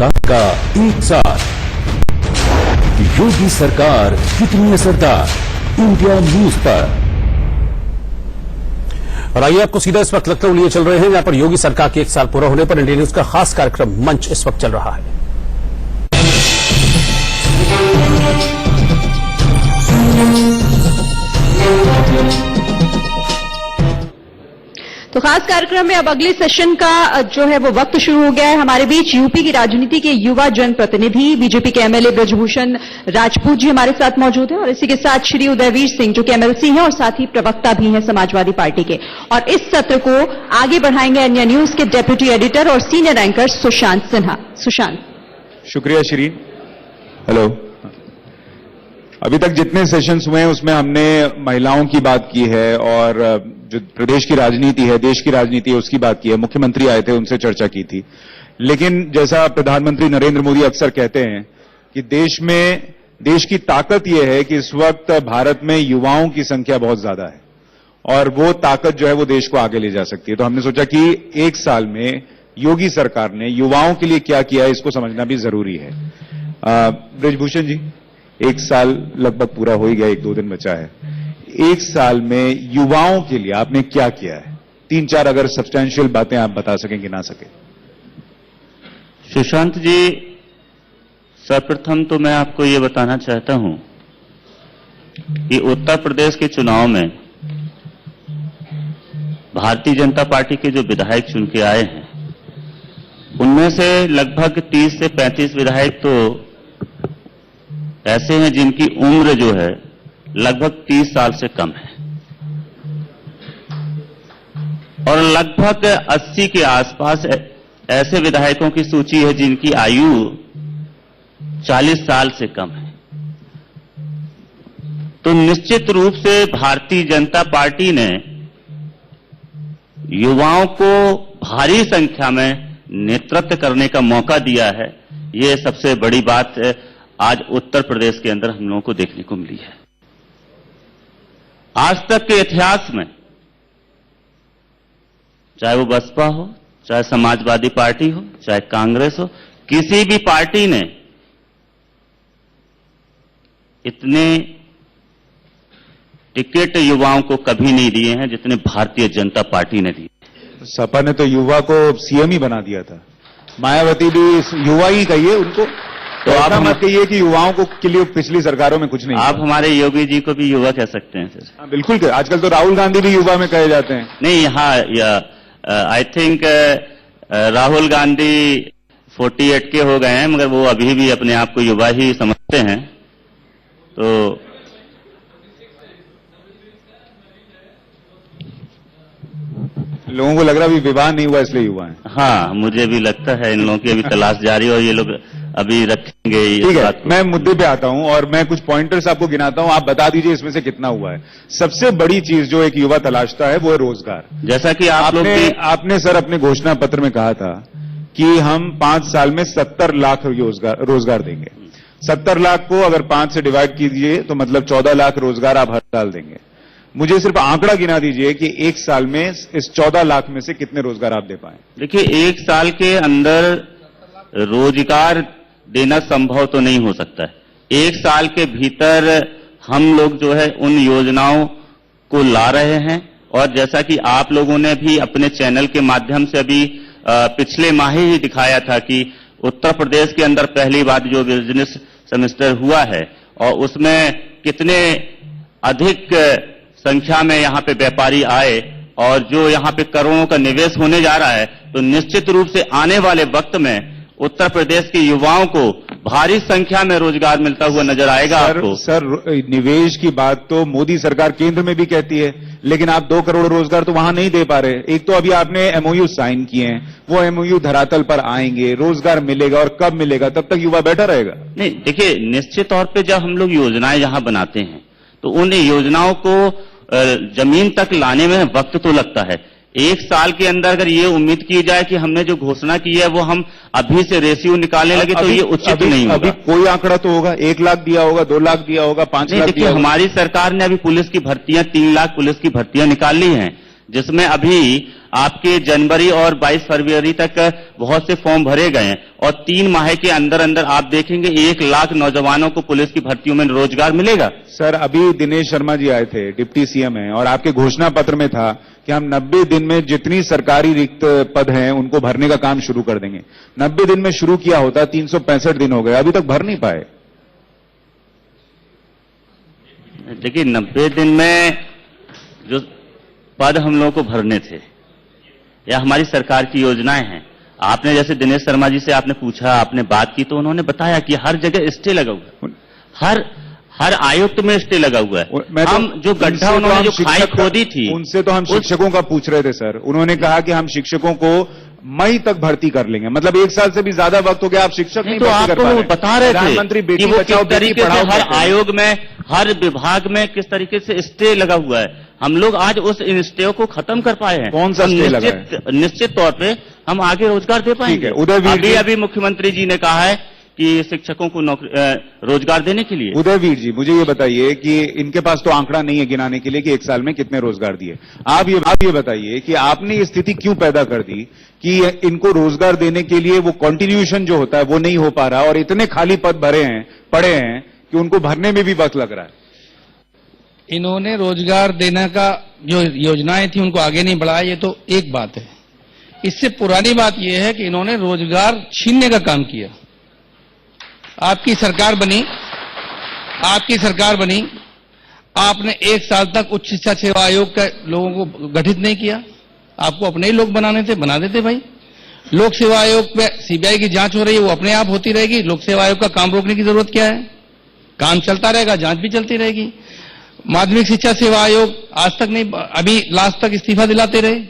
सरकार का एक साथ। योगी सरकार कितनी असरदार, इंडिया न्यूज पर। और आइए आपको सीधा इस वक्त लखनऊ लिए चल रहे हैं, जहां पर योगी सरकार के 1 साल पूरा होने पर इंडिया न्यूज का खास कार्यक्रम मंच इस वक्त चल रहा है। तो खास कार्यक्रम में अब अगले सेशन का जो है वो वक्त शुरू हो गया है। हमारे बीच यूपी की राजनीति के युवा जनप्रतिनिधि बीजेपी के एमएलए ब्रजभूषण राजपूत जी हमारे साथ मौजूद हैं, और इसी के साथ श्री उदयवीर सिंह जो कि एमएलसी हैं और साथ ही प्रवक्ता भी हैं समाजवादी पार्टी के। और इस सत्र को आगे बढ़ाएंगे इंडिया न्यूज के डेप्यूटी एडिटर और सीनियर एंकर सुशांत सिन्हा। सुशांत। शुक्रिया शिरीन। हेलो। अभी तक जितने सेशंस हुए हैं उसमें हमने महिलाओं की बात की है, और जो प्रदेश की राजनीति है, देश की राजनीति है, उसकी बात की है। मुख्यमंत्री आए थे, उनसे चर्चा की थी। लेकिन जैसा प्रधानमंत्री नरेंद्र मोदी अक्सर कहते हैं कि देश की ताकत यह है कि इस वक्त भारत में युवाओं की संख्या बहुत ज्यादा है, और वो ताकत जो है वो देश को आगे ले जा सकती है। तो हमने सोचा कि 1 साल में योगी सरकार ने युवाओं के लिए क्या किया है, इसको समझना भी जरूरी है। ब्रजभूषण जी, 1 साल लगभग पूरा हो ही गया, 1-2 दिन बचा है। 1 साल में युवाओं के लिए आपने क्या किया है? 3-4 अगर सब्सटैंशियल बातें आप बता सकें कि ना सके। सुशांत जी, सर्वप्रथम तो मैं आपको ये बताना चाहता हूं कि उत्तर प्रदेश के चुनाव में भारतीय जनता पार्टी के जो विधायक चुन के आए हैं, उनमें से लगभग 30 से 35 विधायक तो ऐसे हैं जिनकी उम्र जो है लगभग 30 साल से कम है, और लगभग 80 के आसपास ऐसे विधायकों की सूची है जिनकी आयु 40 साल से कम है। तो निश्चित रूप से भारतीय जनता पार्टी ने युवाओं को भारी संख्या में नेतृत्व करने का मौका दिया है। ये सबसे बड़ी बात आज उत्तर प्रदेश के अंदर हम लोगों को देखने को मिली है। आज तक के इतिहास में चाहे वो बसपा हो, चाहे समाजवादी पार्टी हो, चाहे कांग्रेस हो, किसी भी पार्टी ने इतने टिकट युवाओं को कभी नहीं दिए हैं जितने भारतीय जनता पार्टी ने दिए। सपा ने तो युवा को सीएम ही बना दिया था। मायावती भी युवा ही कहिए उनको, तो आप मत कहिए कि युवाओं को के लिए पिछली सरकारों में कुछ नहीं। आप हमारे योगी जी को भी युवा कह सकते हैं सर। हाँ, बिल्कुल। आजकल तो राहुल गांधी भी युवा में कहे जाते हैं। नहीं, हाँ, आई थिंक राहुल गांधी 48 के हो गए हैं, मगर वो अभी भी अपने आप को युवा ही समझते हैं। तो लोगों को लग रहा है अभी विवाह नहीं हुआ इसलिए युवा है। हाँ, मुझे भी लगता है इन लोगों की अभी तलाश जारी है और ये लोग अभी रखेंगे। ठीक है, मैं मुद्दे पे आता हूं और मैं कुछ पॉइंटर्स आपको गिनाता हूं, आप बता दीजिए इसमें से कितना हुआ है। सबसे बड़ी चीज जो एक युवा तलाशता है वो है रोजगार। जैसा कि आपने सर अपने घोषणा पत्र में कहा था कि हम 5 साल में 70 लाख रोजगार देंगे। 70 लाख को अगर 5 से डिवाइड कीजिए तो मतलब 14 लाख रोजगार आप हर साल देंगे। मुझे सिर्फ आंकड़ा गिना दीजिए कि 1 साल में इस 14 लाख में से कितने रोजगार आप दे पाए। देखिए, 1 साल के अंदर रोजगार देना संभव तो नहीं हो सकता है। 1 साल के भीतर हम लोग जो है उन योजनाओं को ला रहे हैं, और जैसा कि आप लोगों ने भी अपने चैनल के माध्यम से अभी पिछले माह ही दिखाया था कि उत्तर प्रदेश के अंदर पहली बार जो बिजनेस सेमेस्टर हुआ है और उसमें कितने अधिक संख्या में यहां पे व्यापारी आए और जो यहां पे करोड़ों का निवेश होने जा रहा है, तो निश्चित रूप से आने वाले वक्त में उत्तर प्रदेश के युवाओं को भारी संख्या में रोजगार मिलता हुआ नजर आएगा। आपको सर निवेश की बात तो मोदी सरकार केंद्र में भी कहती है, लेकिन आप 2 करोड़ रोजगार तो वहां नहीं दे पा रहे। एक तो अभी आपने एमओयू साइन किए हैं, वो एमओयू धरातल पर आएंगे, रोजगार मिलेगा, और कब मिलेगा? तब तक युवा बैठा रहेगा। नहीं, देखिए, निश्चित तौर पर जब हम लोग योजनाएं यहां बनाते हैं तो उन योजनाओं को जमीन तक लाने में वक्त तो लगता है। 1 साल के अंदर अगर ये उम्मीद की जाए कि हमने जो घोषणा की है वो हम अभी से रेशियो निकालने लगे तो ये उचित नहीं होगा। अभी कोई आंकड़ा तो होगा, 1 लाख दिया होगा, 2 लाख दिया होगा, 5 लाख दिया होगा। हमारी सरकार ने अभी पुलिस की भर्तियां 3 लाख पुलिस की भर्तियां निकाल ली हैं, जिसमें अभी आपके जनवरी और 22 फरवरी तक बहुत से फॉर्म भरे गए हैं और 3 माह के अंदर अंदर आप देखेंगे 1 लाख नौजवानों को पुलिस की भर्तियों में रोजगार मिलेगा। सर, अभी दिनेश शर्मा जी आए थे, डिप्टी सीएम हैं, और आपके घोषणा पत्र में था कि हम 90 दिन में जितनी सरकारी रिक्त पद हैं उनको भरने का काम शुरू कर देंगे। 90 दिन में शुरू किया होता, 365 दिन हो गए, अभी तक भर नहीं पाए। देखिए 90 दिन में जो पद हम लोगों को भरने थे या हमारी सरकार की योजनाएं हैं, आपने जैसे दिनेश शर्मा जी से आपने पूछा, आपने बात की, तो उन्होंने बताया कि हर जगह स्टे लगा हुआ है, हर आयुक्त में स्टे लगा हुआ है। हम जो गड्ढा उन्होंने जो खाई खोदी थी, उनसे तो हम शिक्षकों का पूछ रहे थे सर। उन्होंने कहा कि हम शिक्षकों को मई तक भर्ती कर लेंगे, मतलब 1 साल से भी ज्यादा वक्त हो गया, आप शिक्षक नहीं तो भर्ती कर आपको पा रहे। वो बता रहे थे प्रधानमंत्री बेटी कि वो बचाओ किस बेटी तरीके से पढ़ाओ हर कहते हैं। आयोग में, हर विभाग में किस तरीके से स्टे लगा हुआ है। हम लोग आज उस इन स्टे को खत्म कर पाए हैं। कौन सा स्टे लगा है? निश्चित तौर पे हम आगे रोजगार दे पाएंगे। अभी मुख्यमंत्री जी ने कहा है कि शिक्षकों को रोजगार देने के लिए। उदयवीर जी, मुझे ये बताइए कि इनके पास तो आंकड़ा नहीं है गिनाने के लिए कि 1 साल में कितने रोजगार दिए। आप ये बताइए कि आपने ये स्थिति क्यों पैदा कर दी कि इनको रोजगार देने के लिए वो कंटिन्यूएशन जो होता है वो नहीं हो पा रहा, और इतने खाली पद पड़े हैं कि उनको भरने में भी वक्त लग रहा है। इन्होंने रोजगार देने का जो योजनाएं थी उनको आगे नहीं बढ़ाया, ये तो एक बात है। इससे पुरानी बात यह है कि इन्होंने रोजगार छीनने का काम किया। आपकी सरकार बनी, आपने 1 साल तक उच्च शिक्षा सेवा आयोग के लोगों को गठित नहीं किया। आपको अपने ही लोग बनाने थे, बना देते भाई। लोक सेवा आयोग पे सीबीआई की जांच हो रही है, वो अपने आप होती रहेगी। लोक सेवा आयोग का काम रोकने की जरूरत क्या है? काम चलता रहेगा, जांच भी चलती रहेगी। माध्यमिक शिक्षा सेवा आयोग आज तक नहीं, अभी लास्ट तक इस्तीफा दिलाते रहे।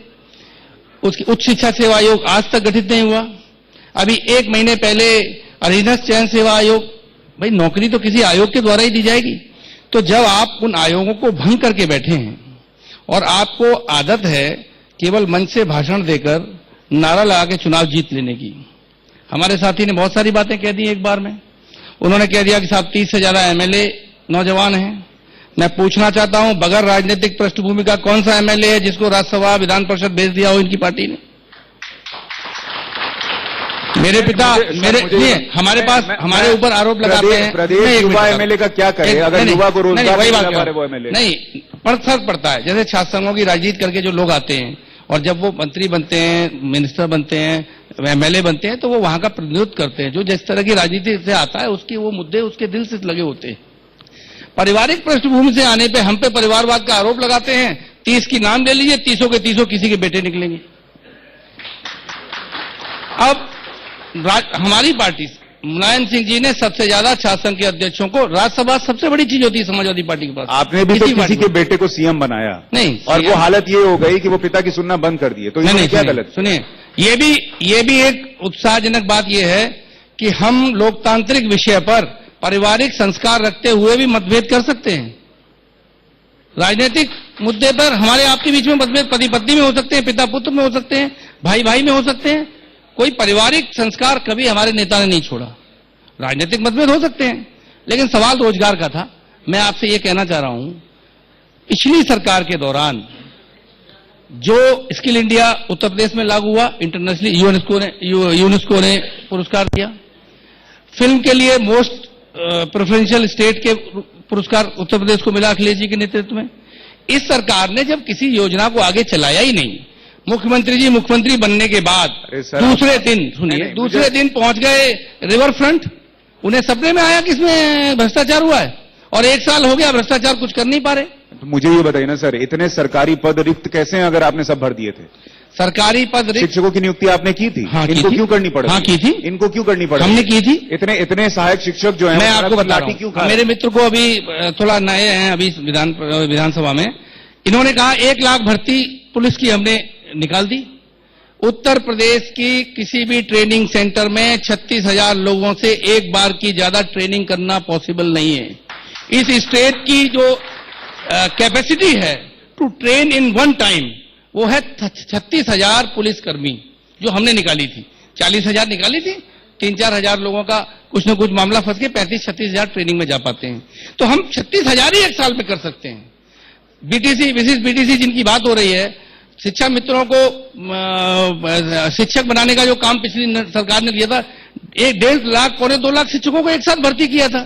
उसकी उच्च शिक्षा सेवा आयोग आज तक गठित नहीं हुआ। अभी 1 महीने पहले अधीनस्थ चयन सेवा आयोग, भाई नौकरी तो किसी आयोग के द्वारा ही दी जाएगी। तो जब आप उन आयोगों को भंग करके बैठे हैं और आपको आदत है केवल मंच से भाषण देकर नारा लगा के चुनाव जीत लेने की, हमारे साथी ने बहुत सारी बातें कह दी एक बार में। उन्होंने कह दिया कि साहब 30 से ज्यादा एमएलए नौजवान हैं। मैं पूछना चाहता हूं, बगैर राजनीतिक पृष्ठभूमि का कौन सा एमएलए है जिसको राज्यसभा विधान परिषद भेज दिया हो इनकी पार्टी ने? मेरे पिता हमारे पास हमारे ऊपर आरोप लगाते हैं। प्रदेश युवा एमएलए का क्या करे अगर युवा को रोजगार नहीं मिल पा रहे वो एमएलए? नहीं, फर्क पड़ता है। जैसे छात्र संघों की राजनीति करके जो लोग आते हैं और जब वो मंत्री बनते हैं, मिनिस्टर बनते हैं, एमएलए बनते हैं, तो वो वहां का प्रतिनिधित्व करते हैं। जो जिस तरह की राजनीति से आता है उसके वो मुद्दे उसके दिल से लगे होते हैं। पारिवारिक पृष्ठभूमि से आने पे हम पे परिवारवाद का आरोप लगाते हैं। 30 की नाम ले लीजिए, 30 के 30 किसी के बेटे निकलेंगे। अब हमारी पार्टी मुलायम सिंह जी ने सबसे ज्यादा छात्र संघ के अध्यक्षों को, राज्यसभा सबसे बड़ी चीज होती है समाजवादी पार्टी के पास। आपने भी तो किसी के बेटे को सीएम बनाया नहीं, और वो हालत ये हो गई कि वो पिता की सुनना बंद कर दिए, तो इसमें क्या गलत? सुनिए, ये भी एक उत्साहजनक बात ये है कि हम लोकतांत्रिक विषय पर पारिवारिक संस्कार रखते हुए भी मतभेद कर सकते हैं। राजनीतिक मुद्दे पर हमारे आपके बीच में मतभेद पति पत्नी में हो सकते हैं, पिता पुत्र में हो सकते हैं, भाई भाई में हो सकते हैं। कोई पारिवारिक संस्कार कभी हमारे नेता ने नहीं छोड़ा। राजनीतिक मतभेद हो सकते हैं, लेकिन सवाल रोजगार का था। मैं आपसे यह कहना चाह रहा हूं, पिछली सरकार के दौरान जो स्किल इंडिया उत्तर प्रदेश में लागू हुआ, इंटरनेशनली यूनेस्को ने पुरस्कार दिया। फिल्म के लिए मोस्ट प्रेफरेंशियल स्टेट के पुरस्कार उत्तर प्रदेश को मिला अखिलेश जी के नेतृत्व में। इस सरकार ने जब किसी योजना को आगे चलाया ही नहीं, मुख्यमंत्री जी मुख्यमंत्री बनने के बाद दूसरे दिन पहुंच गए रिवर फ्रंट। उन्हें सपने में आया कि इसमें भ्रष्टाचार हुआ है, और 1 साल हो गया भ्रष्टाचार कुछ कर नहीं पा रहे। तो मुझे ये बताइए ना सर, इतने सरकारी पद रिक्त कैसे हैं अगर आपने सब भर दिए थे? सरकारी पद रिक्त, शिक्षकों की नियुक्ति आपने की थी? हाँ, इनको क्यों करनी पड़ी? हाँ, की थी। इनको क्यों करनी पड़ी? हमने की थी। इतने सहायक शिक्षक जो हैं, मैं आपको बता रहा क्यों हूं, मेरे मित्र को अभी थोड़ा नए हैं अभी विधानसभा में, इन्होंने कहा 1 लाख भर्ती पुलिस की हमने निकाल दी। उत्तर प्रदेश की किसी भी ट्रेनिंग सेंटर में 36,000 लोगों से एक बार की ज्यादा ट्रेनिंग करना पॉसिबल नहीं है। इस स्टेट की जो कैपेसिटी है to train in one time, वो है 36,000 पुलिसकर्मी जो हमने निकाली थी। 40,000 निकाली थी, 3-4 हजार लोगों का कुछ न कुछ मामला फंस के 35-36 हजार ट्रेनिंग में जा पाते हैं। तो हम 36,000 ही 1 साल में कर सकते हैं। बीटीसी, विशिष्ट बीटीसी जिनकी बात हो रही है, शिक्षा मित्रों को शिक्षक बनाने का जो काम पिछली सरकार ने दिया था, 1.5 लाख 2.25 लाख शिक्षकों को एक साथ भर्ती किया था।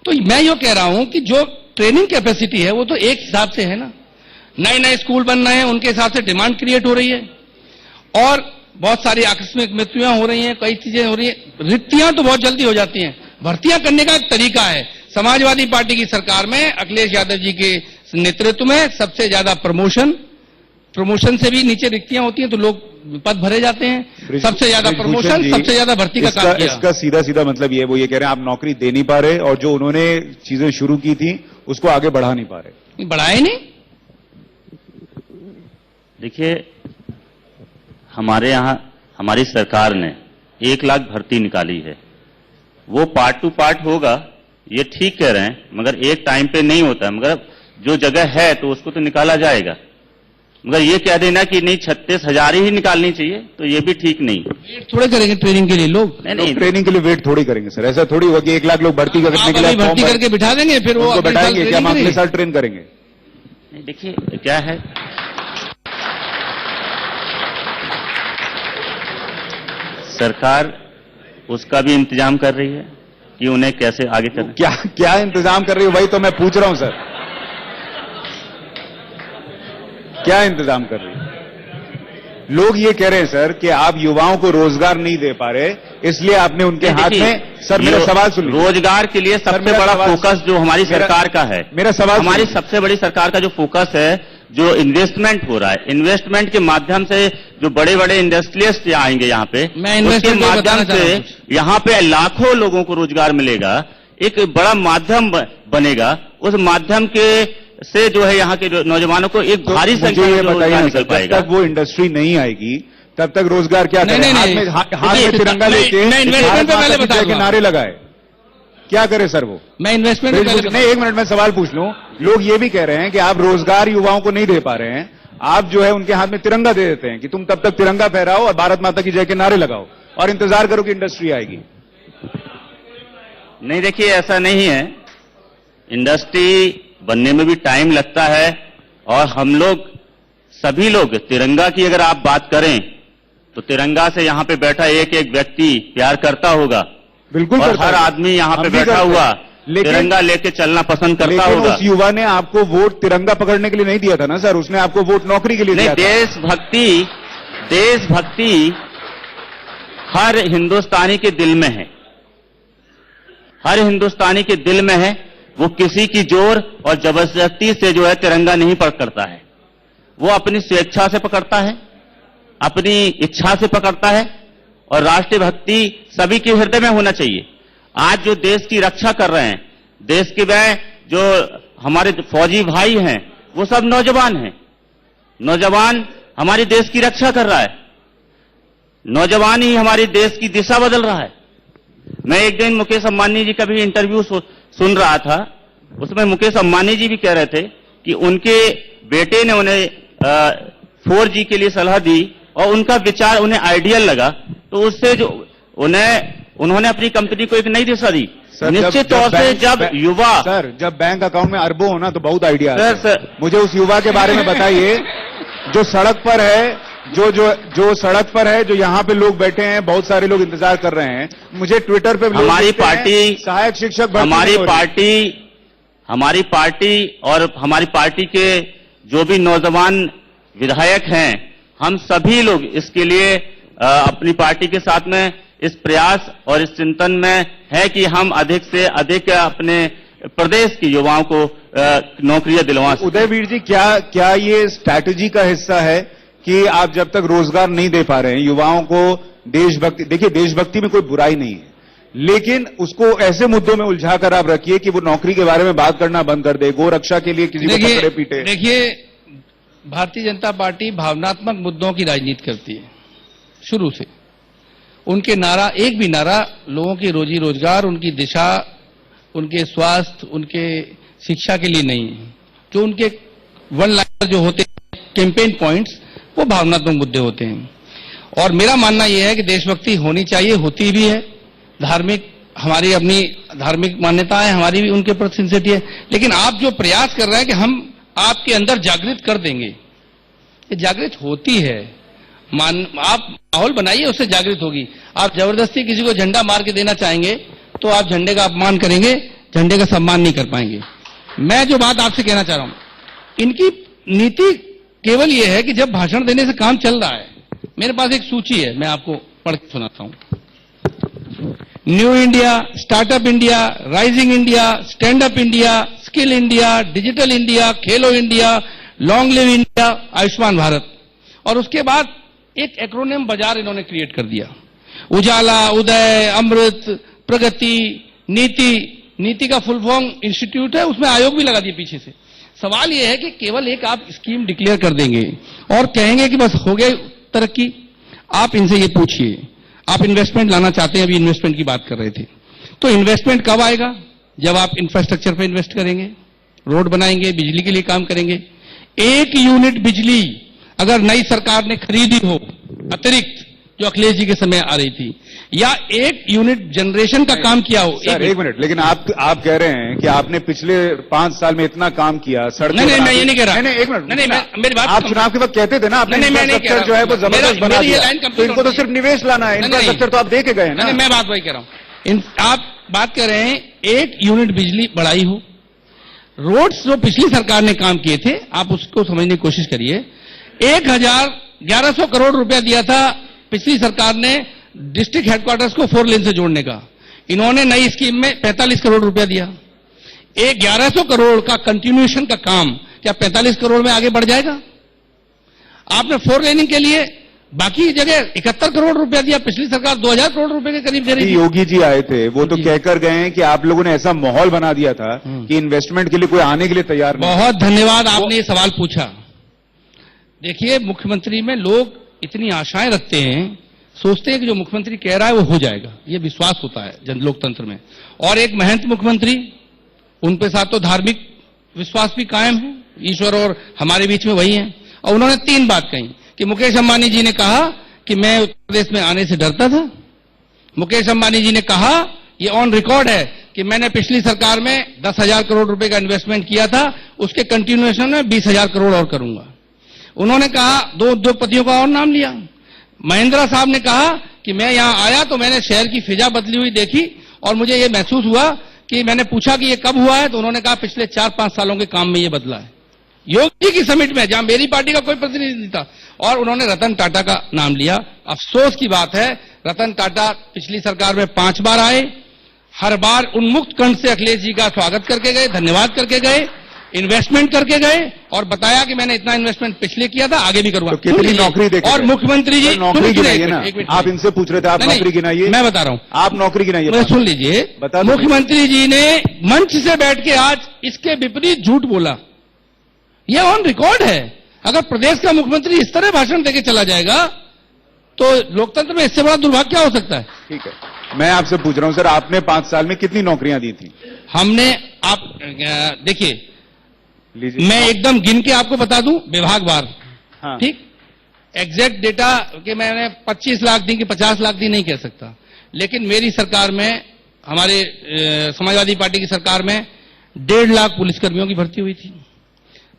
तो मैं ये कह रहा हूं कि जो ट्रेनिंग कैपेसिटी है वो तो एक हिसाब से है ना, नए नए स्कूल बन रहे हैं, उनके हिसाब से डिमांड क्रिएट हो रही है और बहुत सारी आकस्मिक मृत्युएं हो रही हैं, कई चीजें हो रही हैं, रिक्तियां तो बहुत जल्दी हो जाती हैं। भर्तियां करने का एक तरीका है। समाजवादी पार्टी की सरकार में अखिलेश यादव जी के नेतृत्व में सबसे ज्यादा प्रमोशन से भी नीचे रिक्तियां होती हैं तो लोग पद भरे जाते हैं। सबसे ज्यादा प्रमोशन, सबसे ज्यादा भर्ती का काम किया। इसका सीधा सीधा मतलब ये, वो ये कह रहे हैं आप नौकरी दे नहीं पा रहे और जो उन्होंने चीजें शुरू की थी उसको आगे बढ़ा नहीं पा रहे। बढ़ाए नहीं। देखिए, हमारे यहां हमारी सरकार ने 1 लाख भर्ती निकाली है। वो पार्ट टू पार्ट होगा, ये ठीक कह रहे हैं, मगर एक टाइम पे नहीं होता है। मगर जो जगह है तो उसको तो निकाला जाएगा। मगर ये कह देना कि नहीं 36,000 ही निकालनी चाहिए, तो ये भी ठीक नहीं। वेट थोड़े करेंगे ट्रेनिंग के लिए लोग? नहीं, ट्रेनिंग के लिए वेट थोड़ी करेंगे सर। ऐसा थोड़ी होगा कि 1 लाख लोग भर्ती करने के लिए भर्ती करके बिठा देंगे, फिर वो बैठाएंगे क्या? हम अगले साल ट्रेन करेंगे। देखिए क्या है, सरकार उसका भी इंतजाम कर रही है कि उन्हें कैसे आगे करना। क्या इंतजाम कर रही है, वही तो मैं पूछ रहा हूं सर। क्या इंतजाम कर रही है? लोग ये कह रहे हैं सर कि आप युवाओं को रोजगार नहीं दे पा रहे, इसलिए आपने उनके हाथ में। सर मेरा सवाल सुनिए। रोजगार के लिए सबसे बड़ा फोकस जो हमारी सरकार का है, मेरा सवाल, हमारी सबसे बड़ी सरकार का जो फोकस है, जो इन्वेस्टमेंट हो रहा है, इन्वेस्टमेंट के माध्यम से जो बड़े बड़े इंडस्ट्रियलिस्ट आएंगे यहाँ पे, उसके माध्यम से यहाँ पे लाखों लोगों को रोजगार मिलेगा। एक बड़ा माध्यम बनेगा। उस माध्यम के से जो है यहाँ के नौजवानों को एक भारी संख्या में रोजगार निकल पाएगा। जब तक वो इंडस्ट्री नहीं आएगी तब तक रोजगार क्या करें? हाथ में तिरंगा लेके नारे लगाए, क्या करे सर वो? मैं इन्वेस्टमेंट नहीं, 1 मिनट में सवाल पूछ लूं। लोग ये भी कह रहे हैं कि आप रोजगार युवाओं को नहीं दे पा रहे हैं, आप जो है उनके हाथ में तिरंगा दे देते हैं कि तुम तब तक तिरंगा फहराओ और भारत माता की जय के नारे लगाओ और इंतजार करो कि इंडस्ट्री आएगी। नहीं, देखिए ऐसा नहीं है। इंडस्ट्री बनने में भी टाइम लगता है और हम लोग सभी लोग तिरंगा की अगर आप बात करें तो तिरंगा से यहाँ पे बैठा एक एक व्यक्ति प्यार करता होगा। बिल्कुल, और हर आदमी यहाँ पे बैठा हुआ तिरंगा लेके चलना पसंद करता होगा। उस युवा ने आपको वोट तिरंगा पकड़ने के लिए नहीं दिया था ना सर, उसने आपको वोट नौकरी के लिए दिया था। देशभक्ति हर हिंदुस्तानी के दिल में है, हर हिंदुस्तानी के दिल में है। वो किसी की जोर और जबरदस्ती से जो है तिरंगा नहीं पकड़ता है, वो अपनी स्वेच्छा से पकड़ता है, अपनी इच्छा से पकड़ता है। और राष्ट्रीय भक्ति सभी के हृदय में होना चाहिए। आज जो देश की रक्षा कर रहे हैं, देश के वह जो हमारे फौजी भाई हैं, वो सब नौजवान हैं। नौजवान हमारे देश की रक्षा कर रहा है, नौजवान ही हमारे देश की दिशा बदल रहा है। मैं एक दिन मुकेश अंबानी जी का भी इंटरव्यू सुन रहा था, उसमें मुकेश अंबानी जी भी कह रहे थे कि उनके बेटे ने उन्हें 4G के लिए सलाह दी और उनका विचार उन्हें आइडियल लगा, तो उससे जो उन्होंने अपनी कंपनी को एक नई दिशा दी। निश्चित तौर से जब युवा जब बैंक अकाउंट में अरबों होना तो बहुत आइडिया है। मुझे उस युवा के बारे में बताइए जो सड़क पर है, जो सड़क पर है, जो यहाँ पे लोग बैठे हैं, बहुत सारे लोग इंतजार कर रहे हैं। मुझे ट्विटर पे हमारी पार्टी, सहायक शिक्षक, हमारी पार्टी और हमारी पार्टी के जो भी नौजवान विधायक हैं, हम सभी लोग इसके लिए अपनी पार्टी के साथ में इस प्रयास और इस चिंतन में है कि हम अधिक से अधिक अपने प्रदेश के युवाओं को नौकरियां दिलवा सकें। उदयवीर जी, क्या ये स्ट्रैटेजी का हिस्सा है कि आप जब तक रोजगार नहीं दे पा रहे हैं युवाओं को देशभक्ति? देखिए, देशभक्ति में कोई बुराई नहीं है, लेकिन उसको ऐसे मुद्दों में उलझा कर आप रखिए कि वो नौकरी के बारे में बात करना बंद कर दे, गोरक्षा के लिए किसी को पकड़े पीटे। देखिए, भारतीय जनता पार्टी भावनात्मक मुद्दों की राजनीति करती है शुरू से। उनके नारा, एक भी नारा लोगों की रोजी रोजगार, उनकी दिशा, उनके स्वास्थ्य, उनके शिक्षा के लिए नहीं है। जो उनके वन लाइनर जो होते हैं, कैंपेन पॉइंट्स, वो भावनात्मक मुद्दे होते हैं। और मेरा मानना यह है कि देशभक्ति होनी चाहिए, होती भी है। धार्मिक, हमारी अपनी धार्मिक मान्यताएं, हमारी भी उनके प्रति सिंसियरिटी है। लेकिन आप जो प्रयास कर रहे हैं कि हम आपके अंदर जागृत कर देंगे, कि जागृत होती है। आप माहौल बनाइए, उससे जागृत होगी। आप जबरदस्ती किसी को झंडा मार के देना चाहेंगे तो आप झंडे का अपमान करेंगे, झंडे का सम्मान नहीं कर पाएंगे। मैं जो बात आपसे कहना चाह रहा हूं, इनकी नीति केवल यह है कि जब भाषण देने से काम चल रहा है। मेरे पास एक सूची है, मैं आपको पढ़ के सुनाता हूं। New India, startup India, rising India, stand up India, skill India, digital India, Khelo India, long live India, Ayushman Bharat. और उसके बाद एक एक्रोनिम बाजार इन्होंने क्रिएट कर दिया। उजाला, उदय, अमृत, प्रगति, नीति। नीति का फुल फॉर्म इंस्टीट्यूट है, उसमें आयोग भी लगा दिए पीछे से। सवाल यह है कि केवल एक आप स्कीम डिक्लेयर कर देंगे और कहेंगे कि बस हो गए तरक्की। आप इनसे ये पूछिए, आप इन्वेस्टमेंट लाना चाहते हैं, अभी इन्वेस्टमेंट की बात कर रहे थे, तो इन्वेस्टमेंट कब आएगा? जब आप इंफ्रास्ट्रक्चर पे इन्वेस्ट करेंगे, रोड बनाएंगे, बिजली के लिए काम करेंगे। 1 यूनिट बिजली अगर नई सरकार ने खरीदी हो अतिरिक्त, जो अखिलेश जी के समय आ रही थी, या 1 यूनिट जनरेशन का काम किया हो। सर, एक मिनट, लेकिन आप कह रहे हैं कि आपने पिछले 5 साल में इतना काम किया, सड़कें। नहीं, मैं ये नहीं कह रहा। नहीं, एक मिनट, नहीं, मेरी बात, आप चुनाव के वक्त कहते थे ना, आपने इंफ्रास्ट्रक्चर जो है वो जबरदस्त बना दिया, तो इनको तो सिर्फ निवेश लाना है, इंफ्रास्ट्रक्चर तो आप दे के गए ना। मैं बात वही कह रहा हूं। आप बात कर रहे हैं 1 यूनिट बिजली बढ़ाई हो। रोड्स जो पिछली सरकार ने काम किए थे, आप उसको समझने की कोशिश करिए। 1100 करोड़ रुपया दिया था पिछली सरकार ने डिस्ट्रिक्ट हेडक्वार्टर्स को 4 लेन से जोड़ने का। इन्होंने नई स्कीम में 45 करोड़ रुपया दिया। 1100 करोड़ का कंटिन्यूएशन का काम क्या 45 करोड़ में आगे बढ़ जाएगा? आपने 4 लेनिंग के लिए बाकी जगह 71 करोड़ रुपया दिया। पिछली सरकार 2000 करोड़ रुपए के करीब दे रही थी। योगी जी आए थे, वो तो कहकर गए हैं कि आप लोगों ने ऐसा माहौल बना दिया था कि इन्वेस्टमेंट के लिए कोई आने के लिए तैयार नहीं। बहुत धन्यवाद, आपने ये सवाल पूछा। देखिए, मुख्यमंत्री में लोग इतनी आशाएं रखते हैं, सोचते हैं कि जो मुख्यमंत्री कह रहा है वो हो जाएगा, ये विश्वास होता है जन लोकतंत्र में। और एक महंत मुख्यमंत्री, उन पे साथ तो धार्मिक विश्वास भी कायम है, ईश्वर और हमारे बीच में वही है। और उन्होंने 3 बात कही कि मुकेश अंबानी जी ने कहा कि मैं उत्तर प्रदेश में आने से डरता था। मुकेश अंबानी जी ने कहा, ये ऑन रिकॉर्ड है, कि मैंने पिछली सरकार में 10,000 करोड़ रुपए का इन्वेस्टमेंट किया था, उसके कंटिन्यूएशन में 20,000 करोड़ और करूंगा। उन्होंने कहा, 2 उद्योगपतियों का और नाम लिया। महेंद्रा साहब ने कहा कि मैं यहां आया तो मैंने शहर की फिजा बदली हुई देखी और मुझे ये महसूस हुआ कि मैंने पूछा कि ये कब हुआ है, तो उन्होंने कहा पिछले 4-5 सालों के काम में ये बदला है। योगी की समिट में, जहां मेरी पार्टी का कोई प्रतिनिधि नहीं था। और उन्होंने रतन टाटा का नाम लिया। अफसोस की बात है, रतन टाटा पिछली सरकार में 5 बार आए, हर बार उन्मुक्त कंठ से अखिलेश जी का स्वागत करके गए, धन्यवाद करके गए, इन्वेस्टमेंट करके गए और बताया कि मैंने इतना इन्वेस्टमेंट पिछले किया था, आगे भी करूंगा। तो कितनी नौकरी देखे? और मुख्यमंत्री जी नौकरी गिनाइए ना, आप इनसे पूछ रहे थे, आप नौकरी गिनाइए। मैं बता रहा हूं, आप नौकरी गिनाइए। मुझे सुन लीजिए, मुख्यमंत्री जी ने मंच से बैठ के आज इसके विपरीत झूठ बोला। यह ऑन रिकॉर्ड है। अगर प्रदेश का मुख्यमंत्री इस तरह भाषण देके चला जाएगा तो लोकतंत्र में इससे बड़ा दुर्भाग्य क्या हो सकता है? ठीक है, मैं आपसे पूछ रहा हूं सर, आपने 5 साल में कितनी नौकरियां दी थी? हमने, आप देखिए, मैं एकदम गिन के आपको बता दूं विभागवार। हाँ। ठीक, एग्जैक्ट डेटा कि मैंने 25 लाख दी कि 50 लाख दी नहीं कह सकता, लेकिन मेरी सरकार में, हमारे समाजवादी पार्टी की सरकार में 1.5 लाख पुलिसकर्मियों की भर्ती हुई थी,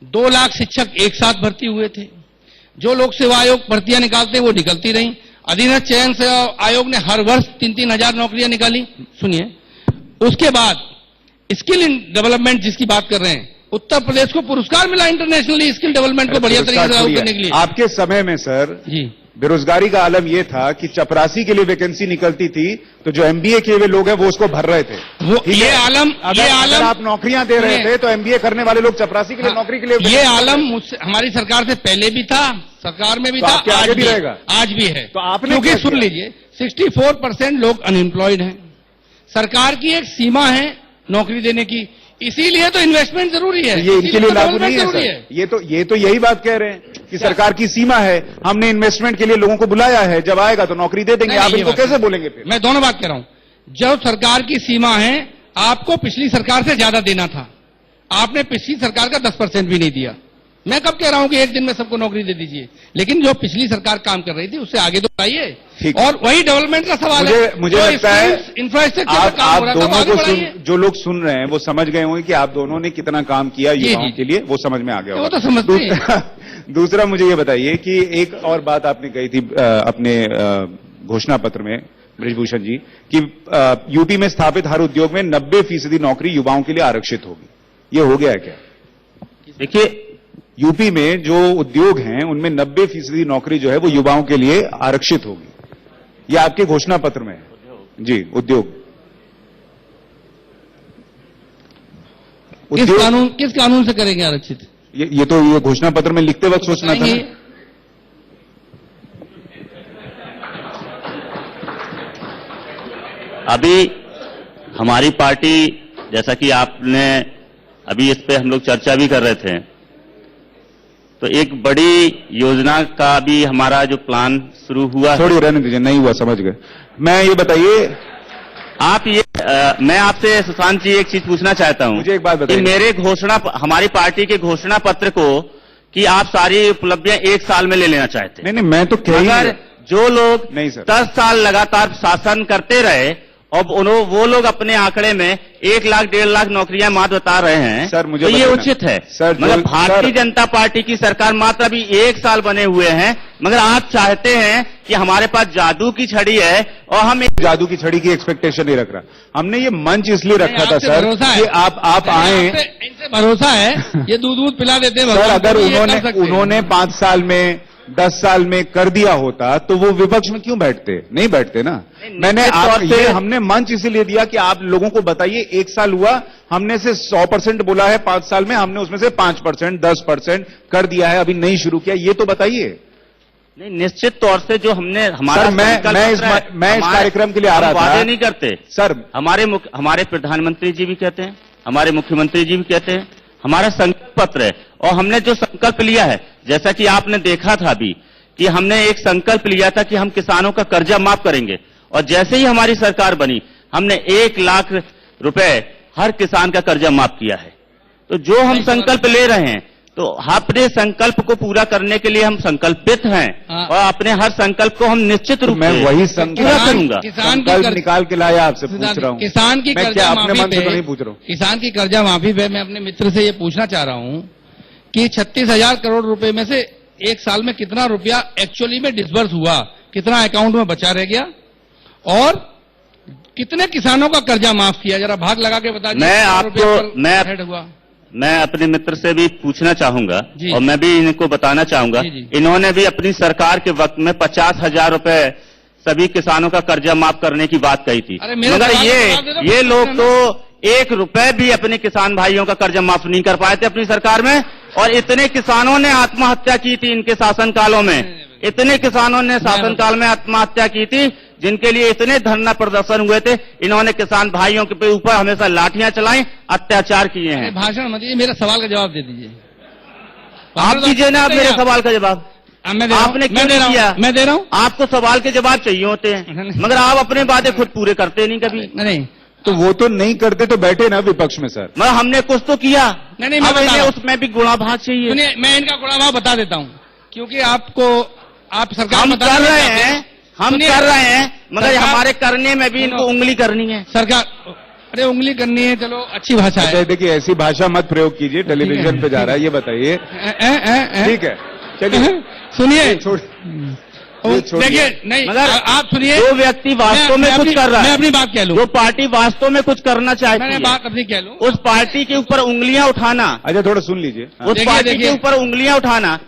2 लाख शिक्षक एक साथ भर्ती हुए थे। जो लोक सेवा आयोग भर्तियां निकालते हैं वो निकलती रही। अधीनस्थ चयन सेवा आयोग ने हर वर्ष 3-3 हजार नौकरियां निकाली। सुनिए, उसके बाद स्किल डेवलपमेंट जिसकी बात कर रहे हैं, उत्तर प्रदेश को पुरस्कार मिला इंटरनेशनली स्किल डेवलपमेंट को बढ़िया तरीके से लागू करने के लिए। आपके समय में सर जी बेरोजगारी का आलम यह था कि चपरासी के लिए वैकेंसी निकलती थी तो जो एमबीए किए हुए लोग हैं वो उसको भर रहे थे। वो ये आलम, अगर आप नौकरियां दे रहे थे तो एमबीए करने वाले लोग चपरासी के लिए नौकरी के लिए, ये आलम हमारी सरकार से पहले भी था, सरकार में भी था, आज भी रहेगा, आज भी है। तो आपने, क्योंकि सुन लीजिए, 64% लोग अनएम्प्लॉयड हैं। सरकार की एक सीमा है नौकरी देने की, इसीलिए तो इन्वेस्टमेंट जरूरी है। ये इनके लिए लागू नहीं है सर। ये तो यही बात कह रहे हैं कि सरकार की सीमा है, हमने इन्वेस्टमेंट के लिए लोगों को बुलाया है, जब आएगा तो नौकरी दे देंगे। आप इनको कैसे बोलेंगे फिर? मैं दोनों बात कर रहा हूं। जब सरकार की सीमा है, आपको पिछली सरकार से ज्यादा देना था, आपने पिछली सरकार का 10% भी नहीं दिया। मैं कब कह रहा हूं कि एक दिन में सबको नौकरी दे दीजिए, लेकिन जो पिछली सरकार काम कर रही थी उससे आगे तो आइए। और वही डेवलपमेंट का सवाल है। मुझे लगता है इंफ्रास्ट्रक्चर काम हो रहा था, आगे बढ़ाइए। जो लोग सुन रहे हैं वो समझ गए होंगे कि आप दोनों ने कितना काम किया युवाओं के लिए, वो समझ में आ गया। वो तो समझते हैं। दूसरा मुझे ये बताइए कि एक और बात आपने कही थी अपने घोषणा पत्र में बृजभूषण जी कि यूपी में स्थापित हर उद्योग में 90% नौकरी युवाओं के लिए आरक्षित होगी। ये हो गया है क्या? देखिए, यूपी में जो उद्योग हैं उनमें 90% नौकरी जो है वो युवाओं के लिए आरक्षित होगी। ये आपके घोषणा पत्र में है जी। उद्योग किस कानून से करेंगे आरक्षित? ये तो ये घोषणा पत्र में लिखते वक्त सोचना था ना। अभी हमारी पार्टी, जैसा कि आपने अभी इस पे हम लोग चर्चा भी कर रहे थे, तो एक बड़ी योजना का भी हमारा जो प्लान शुरू हुआ। थोड़ी रहने दीजिए, नहीं हुआ, समझ गए। मैं ये बताइए, आप ये मैं आपसे सुशांत जी एक चीज पूछना चाहता हूं। मुझे एक बात बताइए। कि मेरे हमारी पार्टी के घोषणा पत्र को कि आप सारी उपलब्धियां एक साल में ले लेना चाहते हैं। नहीं, मैं तो कह ही मगर जो लोग नहीं सर, 10 साल लगातार शासन करते रहे और वो लोग अपने आंकड़े में 1 लाख 1.5 लाख नौकरियां मात्र बता रहे हैं सर, मुझे तो ये बताना। उचित है सर, मगर भारतीय जनता पार्टी की सरकार मात्र अभी 1 साल बने हुए हैं, मगर आप चाहते हैं कि हमारे पास जादू की छड़ी है और हम जादू की छड़ी की एक्सपेक्टेशन नहीं रख रहा। हमने ये मंच इसलिए रखा था सर भरोसा कि आप आए। इनसे भरोसा है, ये दूध पिला देते हैं सर, अगर उन्होंने 5 साल में 10 साल में कर दिया होता तो वो विपक्ष में क्यों बैठते? नहीं बैठते ना। मैंने हमने मंच इसीलिए दिया कि आप लोगों को बताइए। 1 साल हुआ, हमने से 100% बोला है 5 साल में, हमने उसमें से 5%, 10% कर दिया है, अभी नहीं शुरू किया, ये तो बताइए। नहीं, निश्चित तौर से जो हमने हमारा सर, मैं इस कार्यक्रम के लिए आ रहा था। वादे नहीं करते सर। हमारे प्रधानमंत्री जी भी कहते हैं, हमारे मुख्यमंत्री जी भी कहते हैं, हमारा संकल्प पत्र है और हमने जो संकल्प लिया है, जैसा कि आपने देखा था अभी कि हमने एक संकल्प लिया था कि हम किसानों का कर्जा माफ करेंगे और जैसे ही हमारी सरकार बनी हमने 1 लाख रुपए हर किसान का कर्जा माफ किया है। तो जो हम संकल्प ले रहे हैं तो अपने संकल्प को पूरा करने के लिए हम संकल्पित हैं और अपने हर संकल्प को हम निश्चित रूप मैं से वही पूरा करूंगा। संकल्प निकाल के लाया, आपसे पूछ रहा हूँ। किसान की कर्जा माफी पे नहीं पूछ रहा हूँ। किसान की कर्जा माफी पे मैं अपने मित्र से ये पूछना चाह रहा हूँ कि 36,000 करोड़ रुपए में से 1 साल में कितना रुपया एक्चुअली में डिसबर्स हुआ, कितना अकाउंट में बचा रह गया और कितने किसानों का कर्जा माफ किया? जरा भाग लगा के बता दीजिए। मैं अपने मित्र से भी पूछना चाहूंगा और मैं भी इनको बताना चाहूंगा, इन्होंने भी अपनी सरकार के वक्त में 50,000 रुपए सभी किसानों का कर्जा माफ करने की बात कही थी, मगर ये लोग तो 1 रुपए भी अपने किसान भाइयों का कर्जा माफ नहीं कर पाए थे अपनी सरकार में। और इतने किसानों ने आत्महत्या की थी इनके शासनकालों में, इतने किसानों ने शासनकाल में आत्महत्या की थी जिनके लिए इतने धरना प्रदर्शन हुए थे। इन्होंने किसान भाइयों के ऊपर हमेशा लाठियां चलाई, अत्याचार किए हैं। भाषण मत दीजिए, मेरा सवाल का जवाब दे दीजिए। आप दीजिए ना, आप मेरे सवाल का जवाब। आपने क्यों नहीं दिया? मैं दे रहा हूँ। आपको सवाल के जवाब चाहिए होते हैं मगर आप अपने वादे खुद पूरे करते नहीं कभी। नहीं तो वो तो नहीं करते तो बैठे ना विपक्ष में सर। मगर हमने कुछ तो किया। नहीं, मैं उसमें भी गुणाभाग चाहिए। मैं इनका गुणाभाग बता देता हूँ, क्योंकि आप सरकार हम कर रहे हैं मगर हमारे करने में भी इनको उंगली करनी है सरकार। अरे उंगली करनी है, चलो अच्छी भाषा है। देखिए ऐसी भाषा मत प्रयोग कीजिए, टेलीविजन पे जा रहा है, ये बताइए। ठीक है, चलिए सुनिए। देखिए नहीं, मगर आप सुनिए। जो व्यक्ति वास्तव में कुछ कर रहा है, मैं अपनी बात कह लूं, जो पार्टी वास्तव में कुछ करना चाहती है, मैं बात अपनी कह लूं, उस पार्टी के ऊपर उंगलियां उठाना। अच्छा थोड़ा सुन लीजिए। उस पार्टी के ऊपर उंगलियां उठाना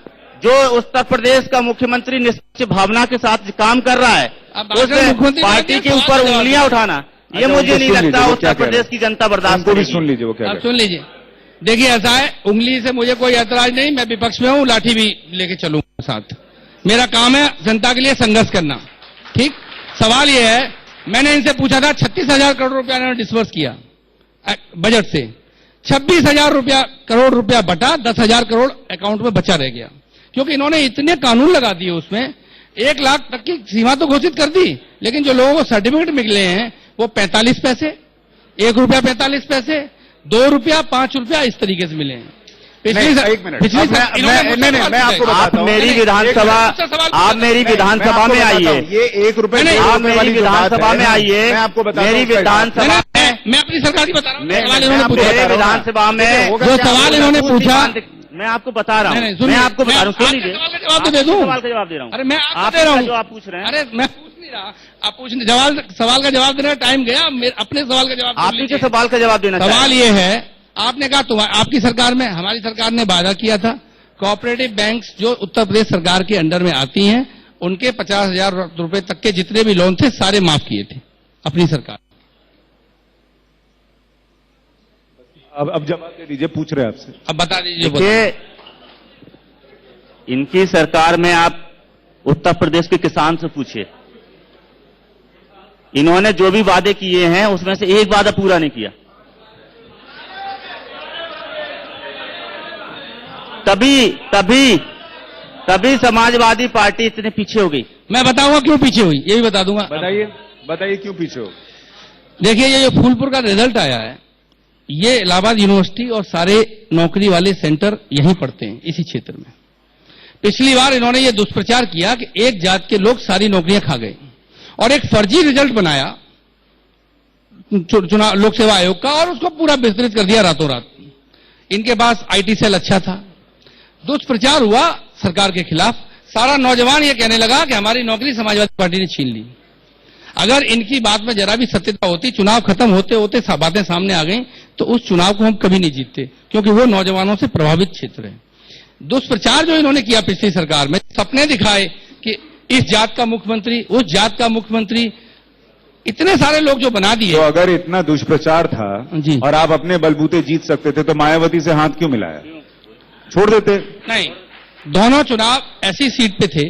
जो उत्तर प्रदेश का मुख्यमंत्री निश्चित भावना के साथ काम कर रहा है, उस पार्टी के ऊपर उंगलियां उठाना, ये मुझे नहीं लगता उत्तर प्रदेश की जनता बर्दाश्त करेगी। सुन लीजिए वो क्या। आप सुन लीजिए। देखिए ऐसा है, उंगली से मुझे कोई ऐतराज नहीं, मैं विपक्ष में हूँ, लाठी भी लेके चलूंगा साथ। मेरा काम है जनता के लिए संघर्ष करना। ठीक, सवाल यह है, मैंने इनसे पूछा था 36,000 करोड़ रुपया इन्होंने डिस्बर्स किया बजट से, 26,000 करोड़ रुपया बटा, 10,000 करोड़ अकाउंट में बचा रह गया, क्योंकि इन्होंने इतने कानून लगा दिए उसमें। 1 लाख तक की सीमा तो घोषित कर दी, लेकिन जो लोगों को सर्टिफिकेट मिले हैं वो 45 पैसे, 1 रुपया 45 पैसे, 2 रुपया, 5 रुपया, इस तरीके से मिले हैं। एक मिनट, मैं आपको बताता हूं। मेरी विधानसभा, आप मेरी विधानसभा में आइए, ये 1 रुपया, आप मेरी विधानसभा में आइए, मैं आपको बता मेरी विधानसभा, मैं अपनी सरकार की बता रहा हूँ। मेरी विधानसभा में जो सवाल इन्होंने पूछा, मैं आपको बता रहा नहीं, हूँ, नहीं, सुनिए, मैं आपको बता रहा हूँ, सुन आपके लीजिए। सवाल का जवाब तो दे दूं। सवाल का जवाब दे रहा हूँ। अरे मैं आपको आप दे रहा हूँ। जो आप पूछ रहे हैं। अरे मैं पूछ नहीं रहा, आप पूछने सवाल का जवाब देने का टाइम गया, अपने सवाल का जवाब आप नीचे सवाल का जवाब देना सवाल चाहिए। ये है, आपने कहा आपकी सरकार में, हमारी सरकार ने वादा किया था कोऑपरेटिव बैंक्स जो उत्तर प्रदेश सरकार के अंडर में आती हैं उनके 50,000 रुपए तक के जितने भी लोन थे सारे माफ किए थे अपनी सरकार। अब जवाब दे दीजिए, पूछ रहे हैं आपसे। अब बता दीजिए। देखिए, इनकी सरकार में आप उत्तर प्रदेश के किसान से पूछिए, इन्होंने जो भी वादे किए हैं उसमें से एक वादा पूरा नहीं किया। तभी समाजवादी पार्टी इतने पीछे हो गई। मैं बताऊंगा क्यों पीछे हुई, ये भी बता दूंगा। बताइए क्यों पीछे हो? देखिए, ये जो फूलपुर का रिजल्ट आया है, ये इलाहाबाद यूनिवर्सिटी और सारे नौकरी वाले सेंटर यहीं पढ़ते हैं, इसी क्षेत्र में। पिछली बार इन्होंने ये दुष्प्रचार किया कि एक जात के लोग सारी नौकरियां खा गए और एक फर्जी रिजल्ट बनाया चुनाव लोक सेवा आयोग का और उसको पूरा विस्तृत कर दिया रातों रात। इनके पास आईटी सेल अच्छा था, दुष्प्रचार हुआ सरकार के खिलाफ, सारा नौजवान ये कहने लगा कि हमारी नौकरी समाजवादी पार्टी ने छीन ली। अगर इनकी बात में जरा भी सत्यता होती, चुनाव खत्म होते होते बातें सामने आ गई, तो उस चुनाव को हम कभी नहीं जीतते, क्योंकि वो नौजवानों से प्रभावित क्षेत्र है। दुष्प्रचार जो इन्होंने किया पिछली सरकार में, सपने दिखाए कि इस जात का मुख्यमंत्री, उस जात का मुख्यमंत्री, इतने सारे लोग जो बना दिए। तो अगर इतना दुष्प्रचार था जी। और आप अपने बलबूते जीत सकते थे तो मायावती से हाथ क्यों मिलाया? छोड़ देते। नहीं, दोनों चुनाव ऐसी सीट पे थे।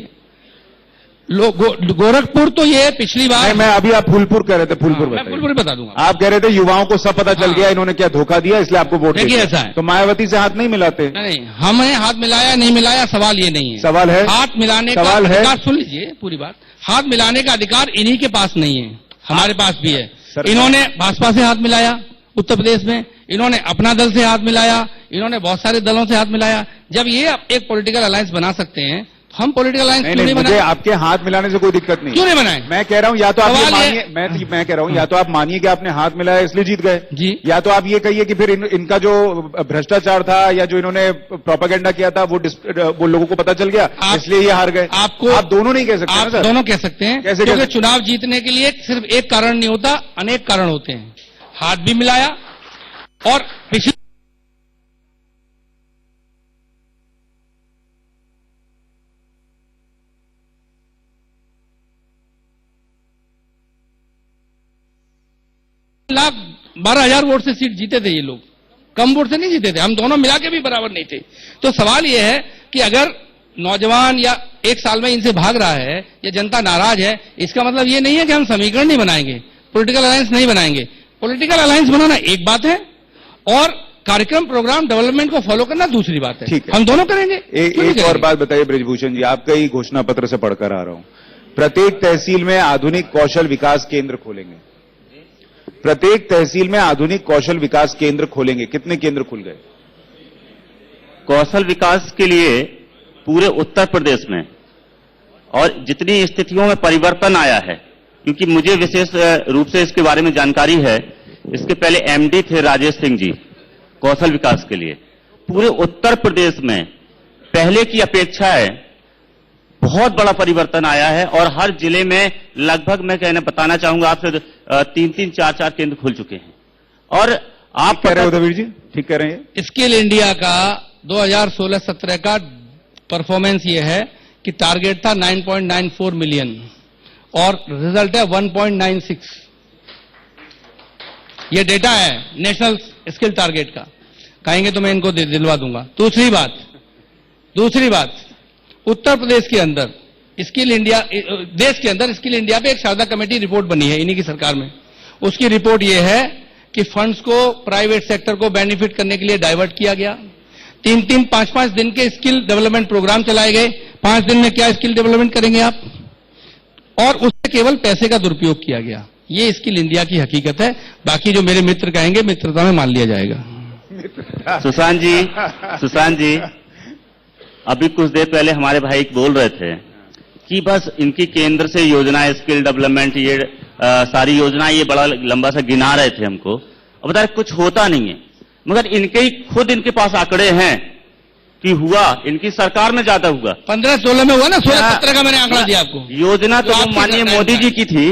गोरखपुर तो ये पिछली बार, मैं अभी आप फूलपुर कह रहे थे, फूलपुर मैं बताइए। फूलपुर बता दूंगा। आप कह रहे थे युवाओं को सब पता चल गया, इन्होंने क्या धोखा दिया, इसलिए आपको वोट देखिए, दिया। ऐसा है। तो मायावती से हाथ नहीं मिलाते। नहीं, हमें हाथ मिलाया नहीं मिलाया सवाल ये नहीं है। सवाल है, हाथ मिलाने का सवाल है। अधिकार, सुन लीजिए पूरी बात, हाथ मिलाने का अधिकार इन्हीं के पास नहीं है, हमारे पास भी है। इन्होंने भाजपा से हाथ मिलाया उत्तर प्रदेश में, इन्होंने अपना दल से हाथ मिलाया, इन्होंने बहुत सारे दलों से हाथ मिलाया। जब ये एक पॉलिटिकल अलायंस बना सकते हैं, तो हम पॉलिटिकल अलायंस क्यों नहीं मुझे बनाए? आपके हाथ मिलाने से कोई दिक्कत नहीं। क्यों नहीं बनाए? मैं कह रहा हूं या तो आप ये सवाल ये- मानिए, मैं कह रहा हूं या तो आप मानिए कि आपने हाथ मिलाया इसलिए जीत गए जी। या तो आप ये कहिए कि फिर इनका जो भ्रष्टाचार था या जो इन्होंने प्रोपेगेंडा किया था वो लोगों को पता चल गया, इसलिए ये हार गए। आप दोनों नहीं कह सकते आप ना सर? दोनों कह सकते हैं, कैसे क्योंकि कह सकते? चुनाव जीतने के लिए सिर्फ एक कारण नहीं होता, अनेक कारण होते हैं। हाथ भी मिलाया और पिछले लाख 12,000 वोट से सीट जीते थे ये लोग, कम वोट से नहीं जीते थे, हम दोनों मिला के भी बराबर नहीं थे। तो सवाल ये है कि अगर नौजवान या एक साल में इनसे भाग रहा है या जनता नाराज है, इसका मतलब ये नहीं है कि हम समीकरण नहीं बनाएंगे, पॉलिटिकल अलायंस नहीं बनाएंगे। पॉलिटिकल अलायंस बनाना एक बात है और कार्यक्रम प्रोग्राम डेवलपमेंट को फॉलो करना दूसरी बात है। ठीक है, हम दोनों करेंगे। एक और बात बताइए ब्रजभूषण जी, आपका ही घोषणा पत्र से पढ़कर आ रहा हूं, प्रत्येक तहसील में आधुनिक कौशल विकास केंद्र खोलेंगे। प्रत्येक तहसील में आधुनिक कौशल विकास केंद्र खोलेंगे, कितने केंद्र खुल गए? कौशल विकास के लिए पूरे उत्तर प्रदेश में और जितनी स्थितियों में परिवर्तन आया है, क्योंकि मुझे विशेष रूप से इसके बारे में जानकारी है, इसके पहले एमडी थे राजेश सिंह जी कौशल विकास के लिए। पूरे उत्तर प्रदेश में पहले की अपेक्षा है बहुत बड़ा परिवर्तन आया है और हर जिले में लगभग मैं बताना चाहूंगा आपसे 3-3, 4-4 केंद्र खुल चुके हैं। और आप कह रहे हो उदयवीर जी, ठीक कह रहे हैं। स्किल इंडिया का 2016-17 का परफॉर्मेंस ये है कि टारगेट था 9.94 मिलियन और रिजल्ट है 1.96। ये डेटा है नेशनल स्किल टारगेट का, कहेंगे तो मैं इनको दिलवा दूंगा। दूसरी बात उत्तर प्रदेश के अंदर स्किल इंडिया, देश के अंदर स्किल इंडिया पे एक शारदा कमेटी रिपोर्ट बनी है इन्हीं की सरकार में। उसकी रिपोर्ट ये है कि फंड्स को प्राइवेट सेक्टर को बेनिफिट करने के लिए डाइवर्ट किया गया। 3-3, 5-5 दिन के स्किल डेवलपमेंट प्रोग्राम चलाए गए। 5 दिन में क्या स्किल डेवलपमेंट करेंगे आप? और उससे केवल पैसे का दुरुपयोग किया गया। ये स्किल इंडिया की हकीकत है। बाकी जो मेरे मित्र कहेंगे मित्रता में मान लिया जाएगा। सुशांत जी, अभी कुछ देर पहले हमारे भाई बोल रहे थे कि बस इनकी केंद्र से योजना, स्किल डेवलपमेंट, ये सारी योजना, ये बड़ा लंबा सा गिना रहे थे हमको। अब बता रहे कुछ होता नहीं है, मगर इनके पास आंकड़े हैं कि हुआ, इनकी सरकार में ज्यादा हुआ। 15-16 में हुआ ना, 16-17 का मैंने आंकड़ा दिया आपको। योजना तो आपकी माननीय सरकार मोदी में जी की थी,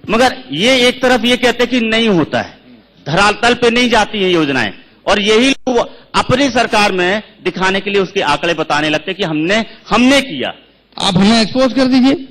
मगर ये एक तरफ ये कहते कि नहीं होता है, धरातल पे नहीं जाती है योजनाएं, और यही लोग अपनी सरकार में दिखाने के लिए उसके आंकड़े बताने लगते कि हमने किया। आप हमें एक्सपोज कर दीजिए,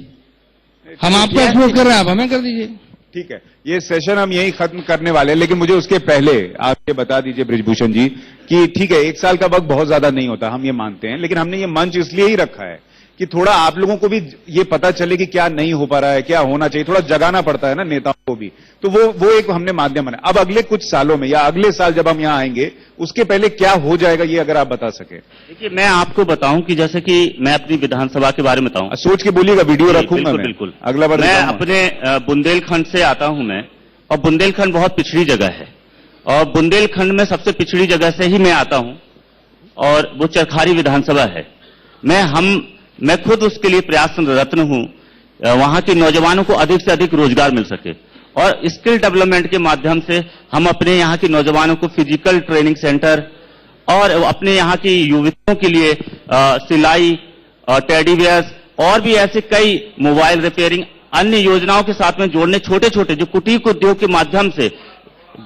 हम आपको एक्सपोज कर रहे हैं, आप हमें कर दीजिए। ठीक है, ये सेशन हम यही खत्म करने वाले हैं, लेकिन मुझे उसके पहले आप ये बता दीजिए बृजभूषण जी कि ठीक है, 1 साल का वक्त बहुत ज्यादा नहीं होता, हम ये मानते हैं, लेकिन हमने ये मंच इसलिए ही रखा है कि थोड़ा आप लोगों को भी ये पता चले कि क्या नहीं हो पा रहा है, क्या होना चाहिए, थोड़ा जगाना पड़ता है ना नेताओं को भी, तो वो एक हमने माध्यम बनाया। अब अगले कुछ सालों में या अगले साल जब हम यहां आएंगे, उसके पहले क्या हो जाएगा, ये अगर आप बता सके। देखिए, मैं आपको बताऊं कि जैसे कि मैं अपनी विधानसभा के बारे में बताऊं। सोच के बोलिएगा, वीडियो रखूंगा मैं, बिल्कुल अगला बार मैं अपने बुंदेलखंड से आता हूं मैं, और बुंदेलखंड बहुत पिछड़ी जगह है, और बुंदेलखंड में सबसे पिछड़ी जगह से ही मैं आता हूं, और वो चरखारी विधानसभा है। मैं खुद उसके लिए प्रयासरत हूं, वहां के नौजवानों को अधिक से अधिक रोजगार मिल सके, और स्किल डेवलपमेंट के माध्यम से हम अपने यहाँ के नौजवानों को फिजिकल ट्रेनिंग सेंटर और अपने यहाँ की युवतियों के लिए सिलाई, टेडीवेयर्स और भी ऐसे कई मोबाइल रिपेयरिंग अन्य योजनाओं के साथ में जोड़ने, छोटे छोटे जो कुटीर उद्योग के माध्यम से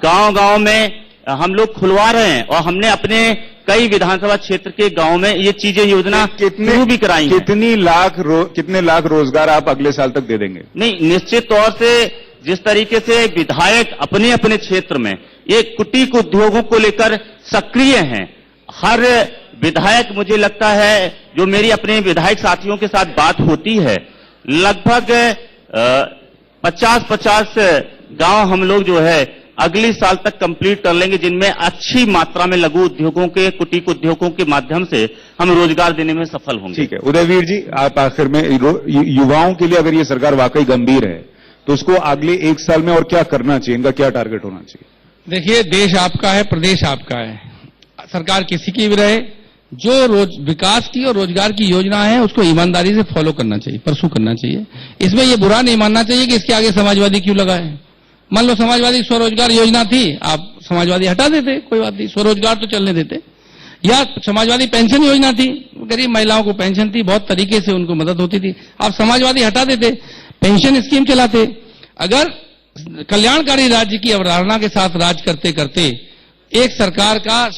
गांव-गांव में हम लोग खुलवा रहे हैं, और हमने अपने कई विधानसभा क्षेत्र के गांव में ये चीजें योजना शुरू भी कराई हैं। कितने लाख रोजगार आप अगले साल तक दे देंगे? नहीं, निश्चित तौर से जिस तरीके से विधायक अपने अपने क्षेत्र में ये कुटीर उद्योगों को लेकर सक्रिय हैं, हर विधायक, मुझे लगता है जो मेरी अपने विधायक साथियों के साथ बात होती है, लगभग 50-50 गांव हम लोग जो है अगले साल तक कंप्लीट कर लेंगे, जिनमें अच्छी मात्रा में लघु उद्योगों के, कुटीर उद्योगों के माध्यम से हम रोजगार देने में सफल होंगे। ठीक है, उदयवीर जी, आप आखिर में युवाओं के लिए अगर ये सरकार वाकई गंभीर है, तो उसको अगले 1 साल में और क्या करना चाहिए, इनका क्या टारगेट होना चाहिए? देखिए, देश आपका है, प्रदेश आपका है, सरकार किसी की भी रहे, जो विकास की और रोजगार की योजना है उसको ईमानदारी से फॉलो करना चाहिए, परसू करना चाहिए। इसमें ये बुरा नहीं मानना चाहिए कि इसके आगे समाजवादी क्यों लगा है। मान लो समाजवादी स्वरोजगार योजना थी, आप समाजवादी हटा देते, कोई बात नहीं, स्वरोजगार तो चलने देते। या समाजवादी पेंशन योजना थी, गरीब महिलाओं को पेंशन थी, बहुत तरीके से उनको मदद होती थी, आप समाजवादी हटा देते, पेंशन स्कीम चलाते। अगर कल्याणकारी राज्य की अवधारणा के साथ राज करते करते एक सरकार का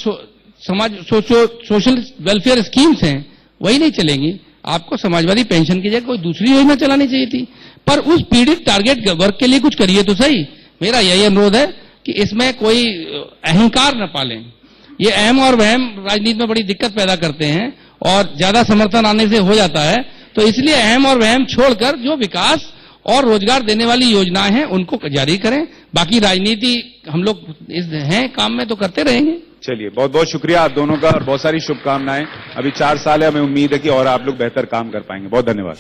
सोशल वेलफेयर स्कीम्स हैं वही नहीं चलेंगी, आपको समाजवादी पेंशन की जगह कोई दूसरी योजना चलानी चाहिए थी। पर उस पीड़ित टारगेट वर्ग के लिए कुछ करिए तो सही। मेरा यही अनुरोध है कि इसमें कोई अहंकार न पालें। ये अहम और वहम राजनीति में बड़ी दिक्कत पैदा करते हैं, और ज्यादा समर्थन आने से हो जाता है, तो इसलिए अहम और वहम छोड़कर जो विकास और रोजगार देने वाली योजनाएं हैं उनको जारी करें। बाकी राजनीति हम लोग हैं काम में तो करते रहेंगे। चलिए, बहुत बहुत शुक्रिया आप दोनों का, और बहुत सारी शुभकामनाएं। अभी 4 साल है, हमें उम्मीद है कि और आप लोग बेहतर काम कर पाएंगे। बहुत धन्यवाद।